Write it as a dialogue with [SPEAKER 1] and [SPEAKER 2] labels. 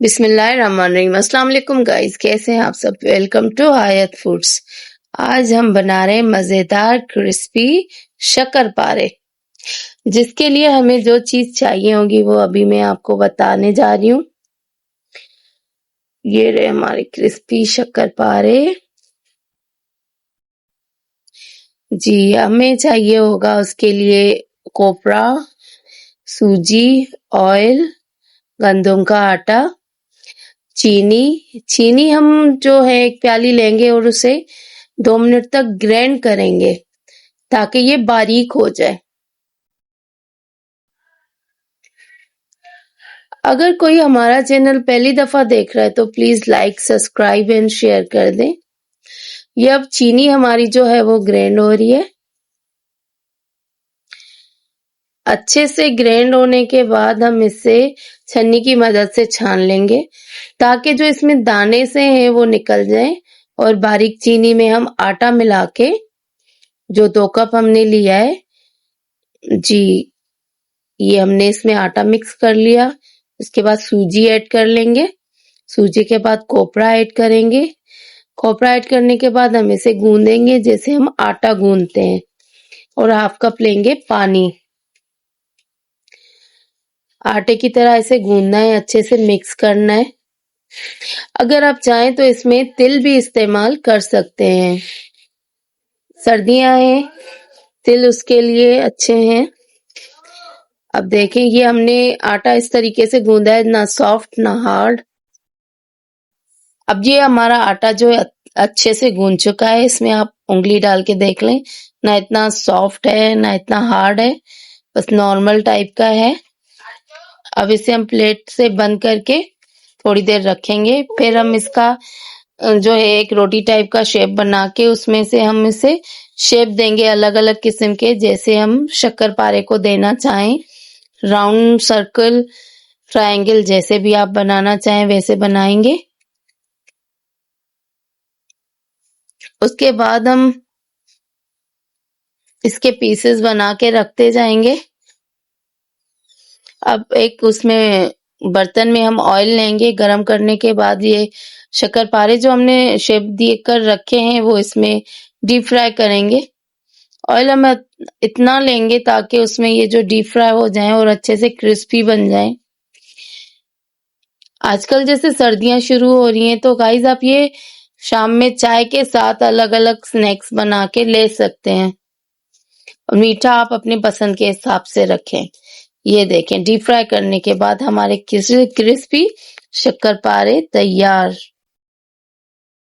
[SPEAKER 1] बिस्मिल्लाहिर्रहमानिर्रहीम। अस्सलाम वालेकुम गाइस, कैसे हैं आप सब? Welcome to Hayat Foods. आज हम बना रहे हैं मज़ेदार क्रिस्पी शक्करपारे, जिसके लिए हमें जो चीज़ चाहिए होगी वो अभी मैं आपको बताने जा रही हूँ। ये रहे हमारे क्रिस्पी शक्करपारे। जी, हमें चाहिए होगा उसके लिए कोपरा, सूजी, ऑयल, गंदम का आटा, चीनी हम जो है 1 प्याली लेंगे और उसे 2 मिनट तक ग्राइंड करेंगे ताकि ये बारीक हो जाए। अगर कोई हमारा चैनल पहली दफा देख रहा है तो please like, subscribe and share कर दें। ये अब चीनी हमारी जो है वो ग्राइंड हो रही है। अच्छे से ग्राइंड होने के बाद हम इसे छन्नी की मदद से छान लेंगे ताकि जो इसमें दाने से हैं वो निकल जाएं और बारीक चीनी में हम आटा मिला के जो 2 कप हमने लिया है, जी ये हमने इसमें आटा मिक्स कर लिया। इसके बाद सूजी ऐड कर लेंगे। सूजी के बाद कोपरा ऐड करेंगे। कोपरा ऐड करने के बाद हम इसे गूंदेंगे जैसे हम आटा गूंदते हैं और 1/2 कप लेंगे पानी। आटे की तरह इसे गूंदना है, अच्छे से मिक्स करना है। अगर आप चाहें तो इसमें तिल भी इस्तेमाल कर सकते हैं। सर्दियां हैं, तिल उसके लिए अच्छे हैं। अब देखें, ये हमने आटा इस तरीके से गूंदा है, ना सॉफ्ट ना हार्ड। अब ये हमारा आटा जो है अच्छे से गूंद चुका है। इसमें आप उंगली डाल के देख लें, ना इतना सॉफ्ट है ना इतना हार्ड है, बस नॉर्मल टाइप का है। अब इसे हम प्लेट से बंद करके थोड़ी देर रखेंगे। फिर हम इसका जो है एक रोटी टाइप का शेप बना के उसमें से हम इसे शेप देंगे अलग अलग किस्म के, जैसे हम शक्करपारे को देना चाहें। राउंड, सर्कल, ट्रायंगल, जैसे भी आप बनाना चाहें वैसे बनाएंगे। उसके बाद हम इसके पीसेस बना के रखते जाएंगे। अब एक उसमें बर्तन में हम ऑयल लेंगे। गरम करने के बाद ये शक्करपारे जो हमने शेप दे कर रखे हैं वो इसमें डीप फ्राई करेंगे। ऑयल हम इतना लेंगे ताकि उसमें ये जो डीप फ्राई हो जाएं और अच्छे से क्रिस्पी बन जाएं। आजकल जैसे सर्दियां शुरू हो रही हैं तो गाइस आप ये शाम में चाय के साथ अलग अलग स्नैक्स बना के ले सकते हैं। और मीठा आप अपने पसंद के हिसाब से रखें। ये देखें, डीप फ्राई करने के बाद हमारे क्रिस्पी शक्करपारे तैयार।